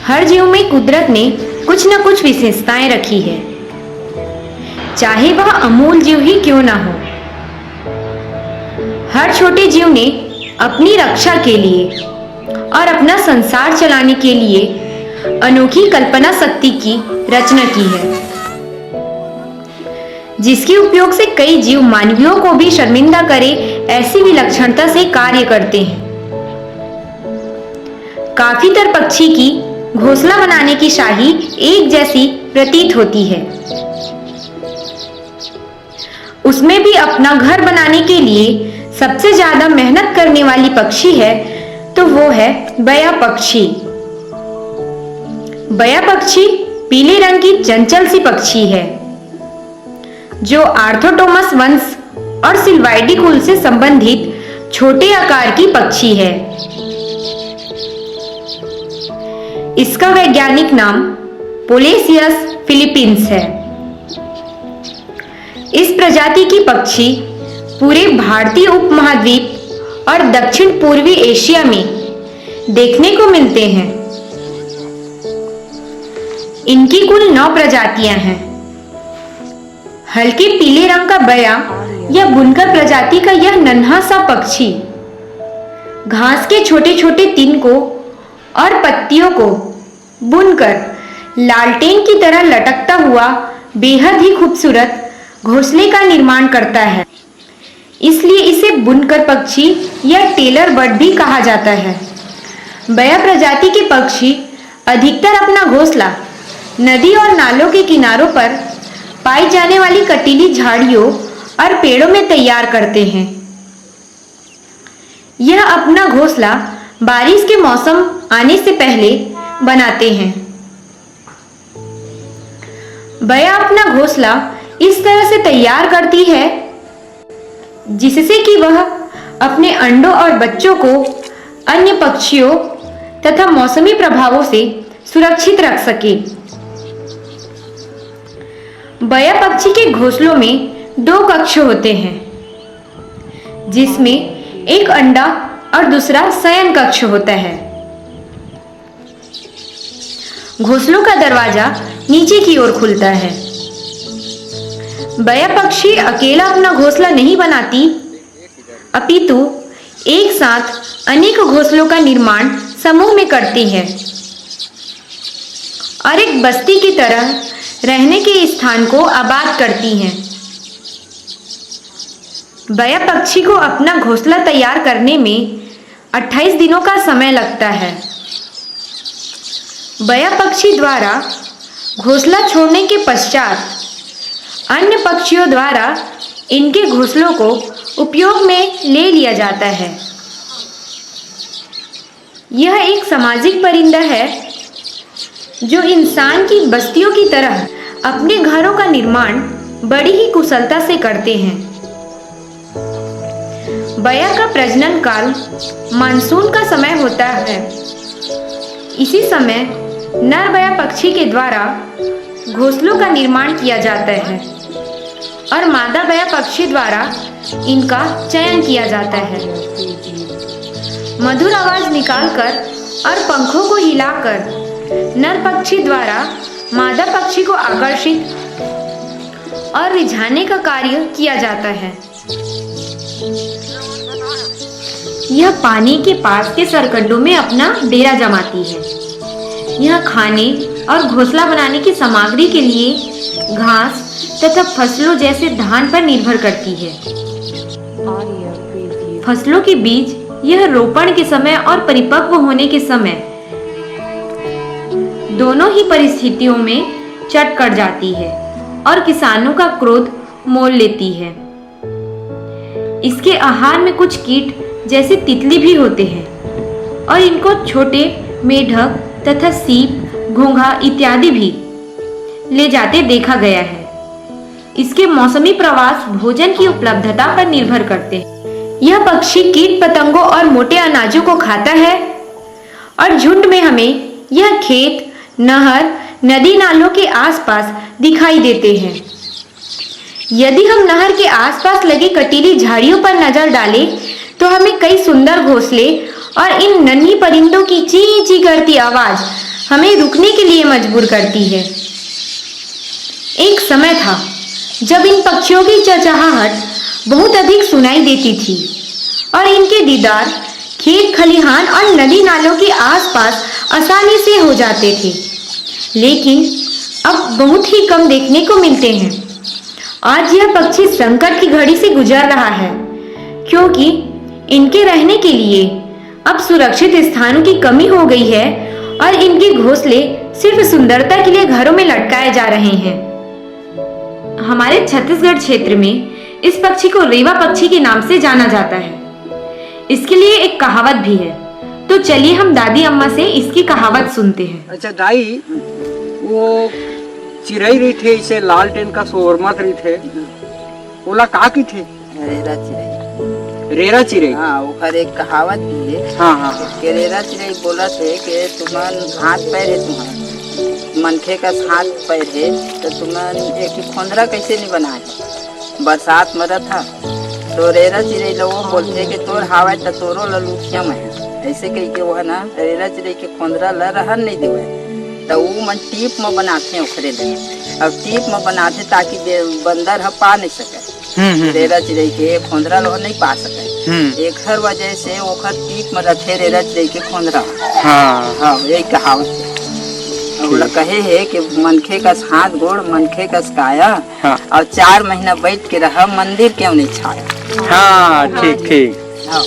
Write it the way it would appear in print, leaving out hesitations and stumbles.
हर जीव में कुदरत ने कुछ न कुछ विशेषताएं रखी है, चाहे वह अमूल जीव ही क्यों ना हो। हर छोटे जीव ने अपनी रक्षा के लिए और अपना संसार चलाने के लिए अनोखी कल्पना शक्ति की रचना की है, जिसके उपयोग से कई जीव मानवियों को भी शर्मिंदा करे ऐसी विलक्षणता से कार्य करते हैं। काफी तर पक्षी की घोंसला बनाने की शाही एक जैसी प्रतीत होती है। उसमें भी अपना घर बनाने के लिए सबसे ज्यादा मेहनत करने वाली पक्षी है तो वो है बया पक्षी। बया पक्षी पीले रंग की चंचल सी पक्षी है, जो आर्थोटोमस वंश और सिल्वाइडी कुल से संबंधित छोटे आकार की पक्षी है। इसका वैज्ञानिक नाम पोलेसियस फिलीपींस है। इस प्रजाति की पक्षी पूरे भारतीय उपमहाद्वीप और दक्षिण पूर्वी एशिया में देखने को मिलते हैं। इनकी कुल 9 प्रजातियां हैं। हल्के पीले रंग का बया या बुनकर प्रजाति का यह नन्हा सा पक्षी घास के छोटे छोटे तिनकों और पत्तियों को बुनकर लालटेन की तरह लटकता हुआ बेहद ही खूबसूरत घोंसले का निर्माण करता है। इसलिए इसे बुनकर पक्षी या टेलर बर्ड भी कहा जाता है। बया प्रजाति के पक्षी अधिकतर अपना घोंसला नदी और नालों के किनारों पर पाई जाने वाली कटीली झाड़ियों और पेड़ों में तैयार करते हैं। यह अपना घोंसला बारिश के मौसम आने से पहले बनाते हैं। बया अपना घोंसला इस तरह से तैयार करती है जिससे कि वह अपने अंडों और बच्चों को अन्य पक्षियों तथा मौसमी प्रभावों से सुरक्षित रख सके। बया पक्षी के घोंसलों में 2 कक्ष होते हैं, जिसमें एक अंडा और दूसरा शयन कक्ष होता है। घोंसलों का दरवाजा नीचे की ओर खुलता है। बया पक्षी अकेला अपना घोंसला नहीं बनाती, अपितु एक साथ अनेक घोंसलों का निर्माण समूह में करती है और एक बस्ती की तरह रहने के स्थान को आबाद करती हैं। बया पक्षी को अपना घोंसला तैयार करने में 28 दिनों का समय लगता है। बया पक्षी द्वारा घोंसला छोड़ने के पश्चात अन्य पक्षियों द्वारा इनके घोंसलों को उपयोग में ले लिया जाता है। यह एक सामाजिक परिंदा है जो इंसान की बस्तियों की तरह अपने घरों का निर्माण बड़ी ही कुशलता से करते हैं। बया का प्रजनन काल मानसून का समय होता है। इसी समय नर बया पक्षी के द्वारा घोंसलों का निर्माण किया जाता है और मादा बया पक्षी द्वारा इनका चयन किया जाता है। मधुर आवाज निकालकर और पंखों को हिलाकर नर पक्षी द्वारा मादा पक्षी को आकर्षित और रिझाने का कार्य किया जाता है। यह पानी के पास के सरकंडों में अपना डेरा जमाती है। यह खाने और घोंसला बनाने की सामग्री के लिए घास तथा फसलों जैसे धान पर निर्भर करती है। फसलों के बीज यह रोपण के समय और परिपक्व होने के समय दोनों ही परिस्थितियों में चट कर जाती है और किसानों का क्रोध मोल लेती है। इसके आहार में कुछ कीट जैसे तितली भी होते हैं और इनको छोटे मेढक तथा सीप, घोंघा इत्यादि भी ले जाते देखा गया है। इसके मौसमी प्रवास भोजन की उपलब्धता पर निर्भर करते हैं। यह पक्षी कीट पतंगों और मोटे अनाजों को खाता है और झुंड में हमें यह खेत, नहर, नदी नालों के आसपास दिखाई देते हैं। यदि हम नहर के आसपास लगी कटीली झाड़ियों पर नजर डालें तो हमें कई सुंदर घोंसले और इन नन्ही परिंदों की ची ची करती आवाज हमें रुकने के लिए मजबूर करती है। एक समय था जब इन पक्षियों की चहचहाहट बहुत अधिक सुनाई देती थी और इनके दीदार खेत खलिहान और नदी नालों के आसपास आसानी से हो जाते थे, लेकिन अब बहुत ही कम देखने को मिलते हैं। आज यह पक्षी संकट की घड़ी से गुजर रहा है, क्योंकि इनके रहने के लिए अब सुरक्षित स्थानों की कमी हो गई है और इनके घोंसले सिर्फ सुंदरता के लिए घरों में लटकाए जा रहे हैं। हमारे छत्तीसगढ़ क्षेत्र में इस पक्षी को रेवा पक्षी के नाम से जाना जाता है। इसके लिए एक कहावत भी है, तो चलिए हम दादी अम्मा से इसकी कहावत सुनते हैं। अच्छा दाई, वो चिड़ई रही थे इसे लालटेन का शोरमत रही थे, ओला का की थे? रेरा चिड़ई। रेरा चिड़ई? हाँ, ओकर एक कहावत भी है। हाँ। कि रेरा चिड़ई बोला थे कि तुमन हाथ पैर है, तुम्हारा मनखे का हाथ पैर है, तो तुमन एक ही खोंदरा कैसे नहीं बनाए? बरसात मरत था तो रेरा चिड़ई लोग बोलते कि तोर हावा तो तोरो ललूठिया में ऐसे कही के वो है ना, रेरा चिड़ई के खोंदरा ल रहन नहीं देवे, तो वो मन टीप में बनाते ओखरे ले। अब टीप में बनाते ताकि बंदर ह पा नहीं सके, रेरा चिड़ई के खोंदरा लोग नहीं पा सके। एक हर वजह से ओखर टीप में रखे रेरा चिड़ई के खोंदरा। हाँ, यही कहावत है। बोला कहे है कि मनखे का हाथ गोड़ मनखे का काया, और 4 महीना बैठ के रहा मंदिर क्यों नहीं छाया। हाँ, ठीक ठीक। हाँ।